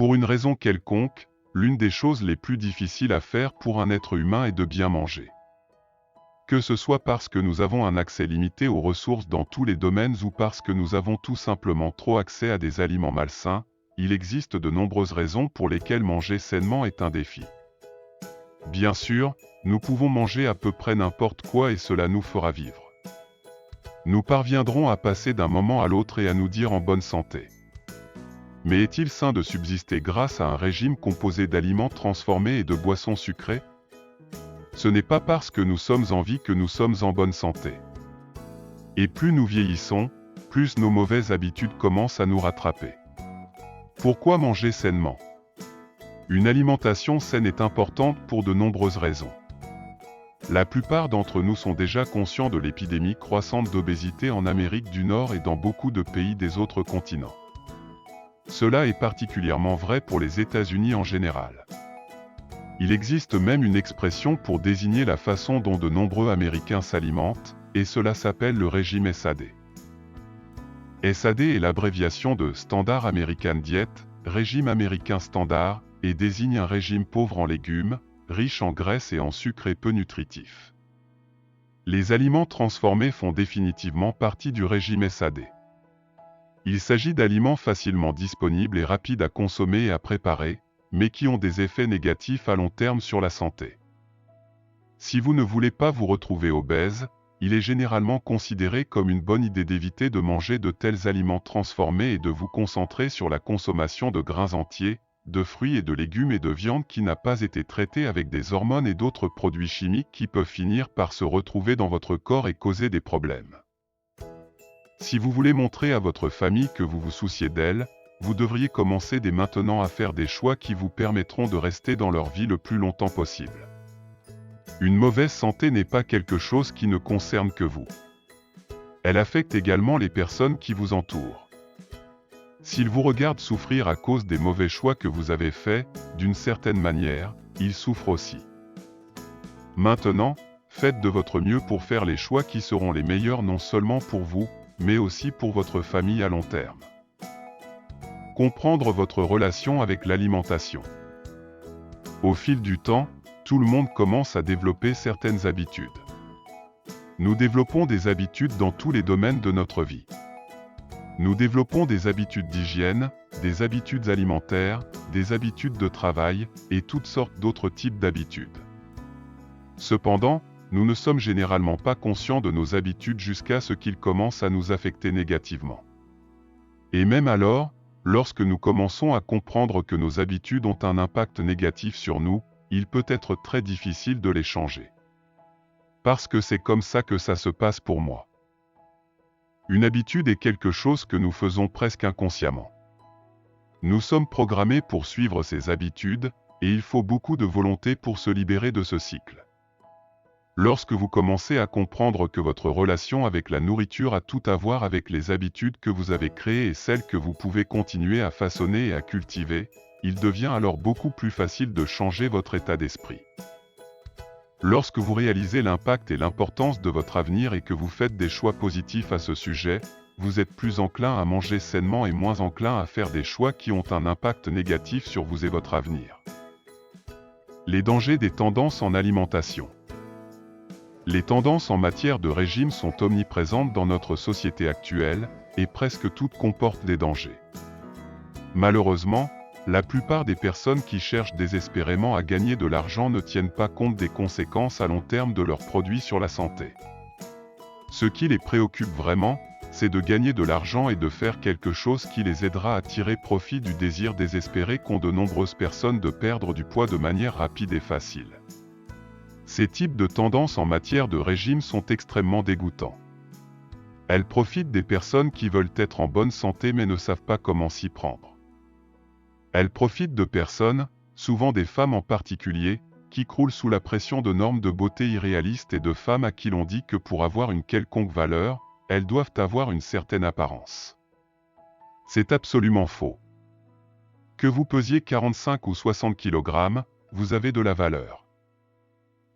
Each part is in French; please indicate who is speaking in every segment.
Speaker 1: Pour une raison quelconque, l'une des choses les plus difficiles à faire pour un être humain est de bien manger. Que ce soit parce que nous avons un accès limité aux ressources dans tous les domaines ou parce que nous avons tout simplement trop accès à des aliments malsains, il existe de nombreuses raisons pour lesquelles manger sainement est un défi. Bien sûr, nous pouvons manger à peu près n'importe quoi et cela nous fera vivre. Nous parviendrons à passer d'un moment à l'autre et à nous dire en bonne santé. Mais est-il sain de subsister grâce à un régime composé d'aliments transformés et de boissons sucrées? Ce n'est pas parce que nous sommes en vie que nous sommes en bonne santé. Et plus nous vieillissons, plus nos mauvaises habitudes commencent à nous rattraper. Pourquoi manger sainement? Une alimentation saine est importante pour de nombreuses raisons. La plupart d'entre nous sont déjà conscients de l'épidémie croissante d'obésité en Amérique du Nord et dans beaucoup de pays des autres continents. Cela est particulièrement vrai pour les États-Unis en général. Il existe même une expression pour désigner la façon dont de nombreux Américains s'alimentent, et cela s'appelle le régime SAD. SAD est l'abréviation de Standard American Diet, régime américain standard, et désigne un régime pauvre en légumes, riche en graisses et en sucre et peu nutritif. Les aliments transformés font définitivement partie du régime SAD. Il s'agit d'aliments facilement disponibles et rapides à consommer et à préparer, mais qui ont des effets négatifs à long terme sur la santé. Si vous ne voulez pas vous retrouver obèse, il est généralement considéré comme une bonne idée d'éviter de manger de tels aliments transformés et de vous concentrer sur la consommation de grains entiers, de fruits et de légumes et de viande qui n'a pas été traitée avec des hormones et d'autres produits chimiques qui peuvent finir par se retrouver dans votre corps et causer des problèmes. Si vous voulez montrer à votre famille que vous vous souciez d'elle, vous devriez commencer dès maintenant à faire des choix qui vous permettront de rester dans leur vie le plus longtemps possible. Une mauvaise santé n'est pas quelque chose qui ne concerne que vous. Elle affecte également les personnes qui vous entourent. S'ils vous regardent souffrir à cause des mauvais choix que vous avez faits, d'une certaine manière, ils souffrent aussi. Maintenant, faites de votre mieux pour faire les choix qui seront les meilleurs non seulement pour vous, mais aussi pour votre famille à long terme. Comprendre votre relation avec l'alimentation. Au fil du temps, tout le monde commence à développer certaines habitudes. Nous développons des habitudes dans tous les domaines de notre vie. Nous développons des habitudes d'hygiène, des habitudes alimentaires, des habitudes de travail, et toutes sortes d'autres types d'habitudes. Cependant, nous ne sommes généralement pas conscients de nos habitudes jusqu'à ce qu'ils commencent à nous affecter négativement. Et même alors, lorsque nous commençons à comprendre que nos habitudes ont un impact négatif sur nous, il peut être très difficile de les changer. Parce que c'est comme ça que ça se passe pour moi. Une habitude est quelque chose que nous faisons presque inconsciemment. Nous sommes programmés pour suivre ces habitudes, et il faut beaucoup de volonté pour se libérer de ce cycle. Lorsque vous commencez à comprendre que votre relation avec la nourriture a tout à voir avec les habitudes que vous avez créées et celles que vous pouvez continuer à façonner et à cultiver, il devient alors beaucoup plus facile de changer votre état d'esprit. Lorsque vous réalisez l'impact et l'importance de votre avenir et que vous faites des choix positifs à ce sujet, vous êtes plus enclin à manger sainement et moins enclin à faire des choix qui ont un impact négatif sur vous et votre avenir. Les dangers des tendances en alimentation. Les tendances en matière de régime sont omniprésentes dans notre société actuelle, et presque toutes comportent des dangers. Malheureusement, La plupart des personnes qui cherchent désespérément à gagner de l'argent ne tiennent pas compte des conséquences à long terme de leurs produits sur la santé. Ce qui les préoccupe vraiment, c'est de gagner de l'argent et de faire quelque chose qui les aidera à tirer profit du désir désespéré qu'ont de nombreuses personnes de perdre du poids de manière rapide et facile. Ces types de tendances en matière de régime sont extrêmement dégoûtants. Elles profitent des personnes qui veulent être en bonne santé mais ne savent pas comment s'y prendre. Elles profitent de personnes, souvent des femmes en particulier, qui croulent sous la pression de normes de beauté irréalistes et de femmes à qui l'on dit que pour avoir une quelconque valeur, elles doivent avoir une certaine apparence. C'est absolument faux. Que vous pesiez 45 ou 60 kg, vous avez de la valeur.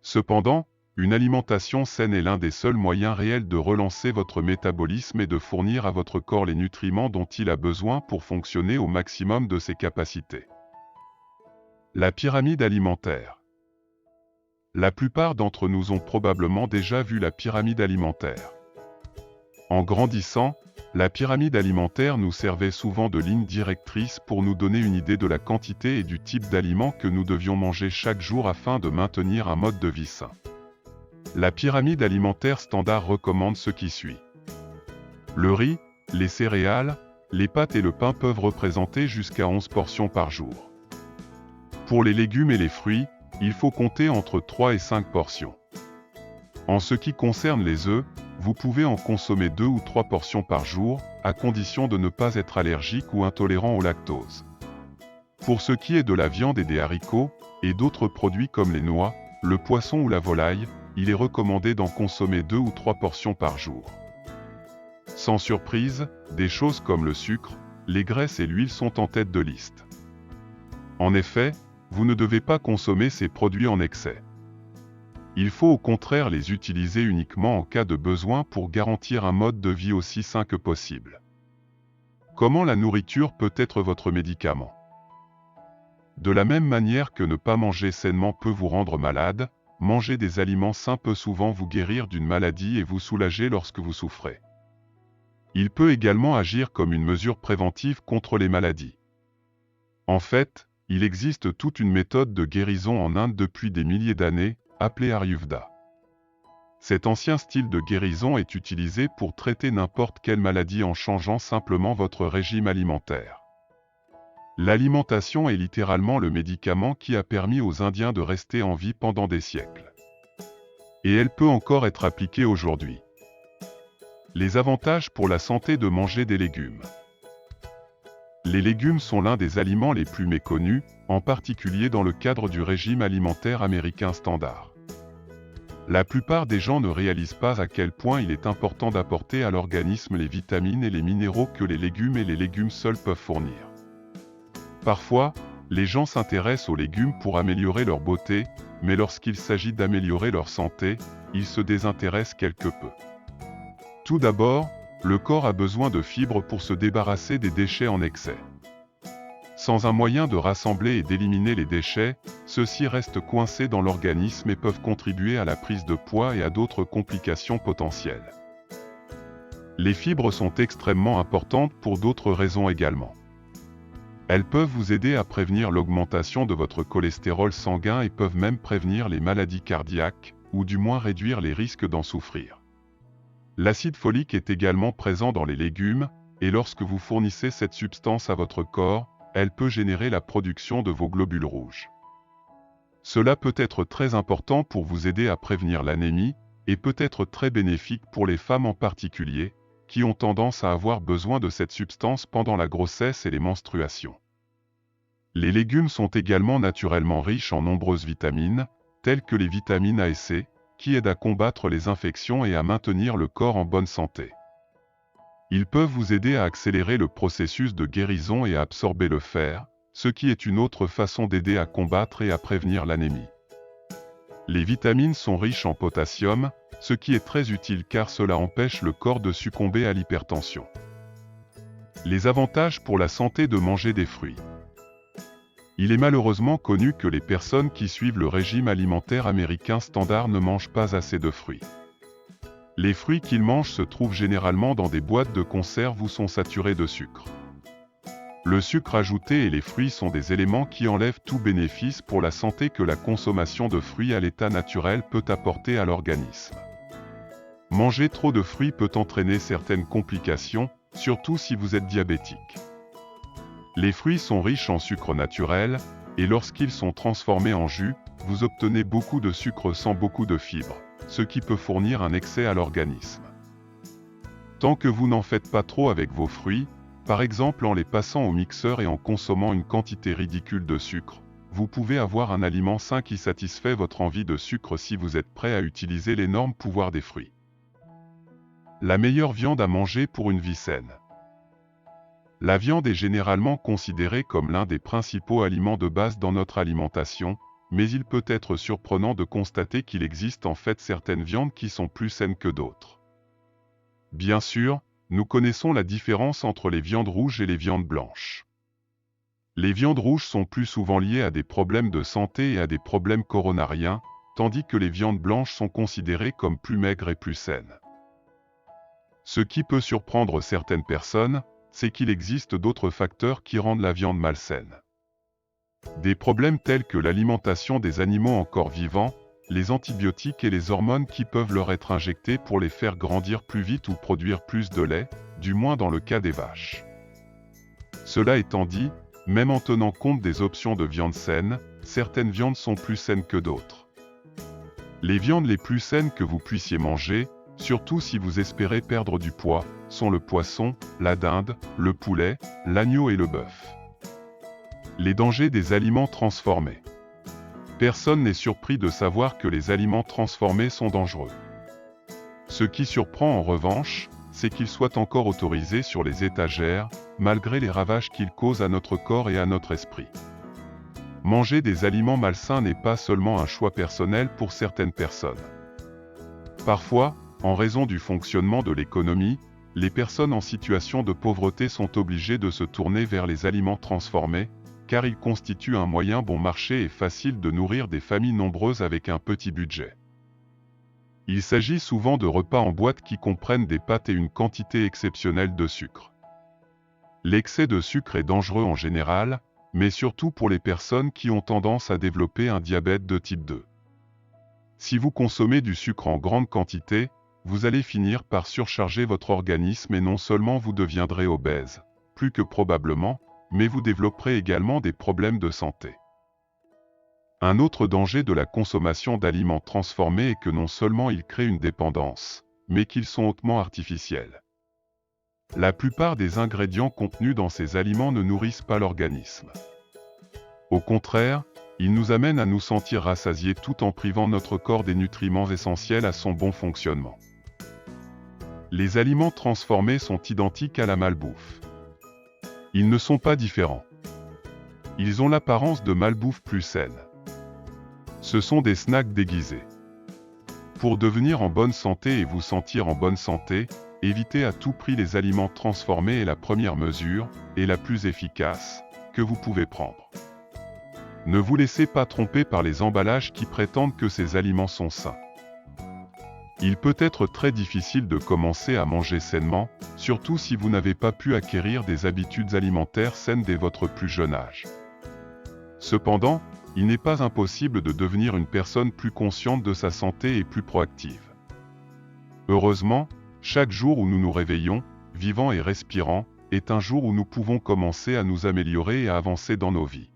Speaker 1: Cependant, une alimentation saine est l'un des seuls moyens réels de relancer votre métabolisme et de fournir à votre corps les nutriments dont il a besoin pour fonctionner au maximum de ses capacités. La pyramide alimentaire. La plupart d'entre nous ont probablement déjà vu la pyramide alimentaire. En grandissant, la pyramide alimentaire nous servait souvent de ligne directrice pour nous donner une idée de la quantité et du type d'aliments que nous devions manger chaque jour afin de maintenir un mode de vie sain. La pyramide alimentaire standard recommande ce qui suit. Le riz, les céréales, les pâtes et le pain peuvent représenter jusqu'à 11 portions par jour. Pour les légumes et les fruits, il faut compter entre 3 et 5 portions. En ce qui concerne les œufs, vous pouvez en consommer 2 ou 3 portions par jour, à condition de ne pas être allergique ou intolérant au lactose. Pour ce qui est de la viande et des haricots, et d'autres produits comme les noix, le poisson ou la volaille, il est recommandé d'en consommer 2 ou 3 portions par jour. Sans surprise, des choses comme le sucre, les graisses et l'huile sont en tête de liste. En effet, vous ne devez pas consommer ces produits en excès. Il faut au contraire les utiliser uniquement en cas de besoin pour garantir un mode de vie aussi sain que possible. Comment la nourriture peut être votre médicament? De la même manière que ne pas manger sainement peut vous rendre malade, manger des aliments sains peut souvent vous guérir d'une maladie et vous soulager lorsque vous souffrez. Il peut également agir comme une mesure préventive contre les maladies. En fait, il existe toute une méthode de guérison en Inde depuis des milliers d'années, appelée Ayurveda. Cet ancien style de guérison est utilisé pour traiter n'importe quelle maladie en changeant simplement votre régime alimentaire. L'alimentation est littéralement le médicament qui a permis aux Indiens de rester en vie pendant des siècles. Et elle peut encore être appliquée aujourd'hui. Les avantages pour la santé de manger des légumes. Les légumes sont l'un des aliments les plus méconnus, en particulier dans le cadre du régime alimentaire américain standard. La plupart des gens ne réalisent pas à quel point il est important d'apporter à l'organisme les vitamines et les minéraux que les légumes et les légumes seuls peuvent fournir. Parfois, les gens s'intéressent aux légumes pour améliorer leur beauté, mais lorsqu'il s'agit d'améliorer leur santé, ils se désintéressent quelque peu. Tout d'abord, le corps a besoin de fibres pour se débarrasser des déchets en excès. Sans un moyen de rassembler et d'éliminer les déchets, ceux-ci restent coincés dans l'organisme et peuvent contribuer à la prise de poids et à d'autres complications potentielles. Les fibres sont extrêmement importantes pour d'autres raisons également. Elles peuvent vous aider à prévenir l'augmentation de votre cholestérol sanguin et peuvent même prévenir les maladies cardiaques, ou du moins réduire les risques d'en souffrir. L'acide folique est également présent dans les légumes, et lorsque vous fournissez cette substance à votre corps, elle peut générer la production de vos globules rouges. Cela peut être très important pour vous aider à prévenir l'anémie, et peut être très bénéfique pour les femmes en particulier, qui ont tendance à avoir besoin de cette substance pendant la grossesse et les menstruations. Les légumes sont également naturellement riches en nombreuses vitamines, telles que les vitamines A et C, qui aident à combattre les infections et à maintenir le corps en bonne santé. Ils peuvent vous aider à accélérer le processus de guérison et à absorber le fer, ce qui est une autre façon d'aider à combattre et à prévenir l'anémie. Les vitamines sont riches en potassium, ce qui est très utile car cela empêche le corps de succomber à l'hypertension. Les avantages pour la santé de manger des fruits. Il est malheureusement connu que les personnes qui suivent le régime alimentaire américain standard ne mangent pas assez de fruits. Les fruits qu'ils mangent se trouvent généralement dans des boîtes de conserve ou sont saturés de sucre. Le sucre ajouté et les fruits sont des éléments qui enlèvent tout bénéfice pour la santé que la consommation de fruits à l'état naturel peut apporter à l'organisme. Manger trop de fruits peut entraîner certaines complications, surtout si vous êtes diabétique. Les fruits sont riches en sucre naturel, et lorsqu'ils sont transformés en jus, vous obtenez beaucoup de sucre sans beaucoup de fibres, ce qui peut fournir un excès à l'organisme. Tant que vous n'en faites pas trop avec vos fruits, par exemple en les passant au mixeur et en consommant une quantité ridicule de sucre, vous pouvez avoir un aliment sain qui satisfait votre envie de sucre si vous êtes prêt à utiliser l'énorme pouvoir des fruits. La meilleure viande à manger pour une vie saine. La viande est généralement considérée comme l'un des principaux aliments de base dans notre alimentation, mais il peut être surprenant de constater qu'il existe en fait certaines viandes qui sont plus saines que d'autres. Bien sûr, nous connaissons la différence entre les viandes rouges et les viandes blanches. Les viandes rouges sont plus souvent liées à des problèmes de santé et à des problèmes coronariens, tandis que les viandes blanches sont considérées comme plus maigres et plus saines. Ce qui peut surprendre certaines personnes, c'est qu'il existe d'autres facteurs qui rendent la viande malsaine. Des problèmes tels que l'alimentation des animaux encore vivants, les antibiotiques et les hormones qui peuvent leur être injectées pour les faire grandir plus vite ou produire plus de lait, du moins dans le cas des vaches. Cela étant dit, même en tenant compte des options de viande saine, certaines viandes sont plus saines que d'autres. Les viandes les plus saines que vous puissiez manger, surtout si vous espérez perdre du poids, sont le poisson, la dinde, le poulet, l'agneau et le bœuf. Les dangers des aliments transformés. Personne n'est surpris de savoir que les aliments transformés sont dangereux. Ce qui surprend en revanche, c'est qu'ils soient encore autorisés sur les étagères, malgré les ravages qu'ils causent à notre corps et à notre esprit. Manger des aliments malsains n'est pas seulement un choix personnel pour certaines personnes. Parfois, en raison du fonctionnement de l'économie, les personnes en situation de pauvreté sont obligées de se tourner vers les aliments transformés, car ils constituent un moyen bon marché et facile de nourrir des familles nombreuses avec un petit budget. Il s'agit souvent de repas en boîte qui comprennent des pâtes et une quantité exceptionnelle de sucre. L'excès de sucre est dangereux en général, mais surtout pour les personnes qui ont tendance à développer un diabète de type 2. Si vous consommez du sucre en grande quantité, vous allez finir par surcharger votre organisme et non seulement vous deviendrez obèse, plus que probablement, mais vous développerez également des problèmes de santé. Un autre danger de la consommation d'aliments transformés est que non seulement ils créent une dépendance, mais qu'ils sont hautement artificiels. La plupart des ingrédients contenus dans ces aliments ne nourrissent pas l'organisme. Au contraire, ils nous amènent à nous sentir rassasiés tout en privant notre corps des nutriments essentiels à son bon fonctionnement. Les aliments transformés sont identiques à la malbouffe. Ils ne sont pas différents. Ils ont l'apparence de malbouffe plus saine. Ce sont des snacks déguisés. Pour devenir en bonne santé et vous sentir en bonne santé, évitez à tout prix les aliments transformés est la première mesure, et la plus efficace, que vous pouvez prendre. Ne vous laissez pas tromper par les emballages qui prétendent que ces aliments sont sains. Il peut être très difficile de commencer à manger sainement, surtout si vous n'avez pas pu acquérir des habitudes alimentaires saines dès votre plus jeune âge. Cependant, il n'est pas impossible de devenir une personne plus consciente de sa santé et plus proactive. Heureusement, chaque jour où nous nous réveillons, vivants et respirants, est un jour où nous pouvons commencer à nous améliorer et à avancer dans nos vies.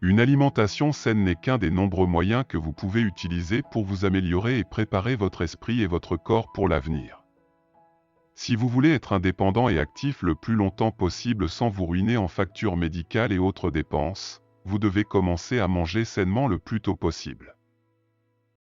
Speaker 1: Une alimentation saine n'est qu'un des nombreux moyens que vous pouvez utiliser pour vous améliorer et préparer votre esprit et votre corps pour l'avenir. Si vous voulez être indépendant et actif le plus longtemps possible sans vous ruiner en factures médicales et autres dépenses, vous devez commencer à manger sainement le plus tôt possible.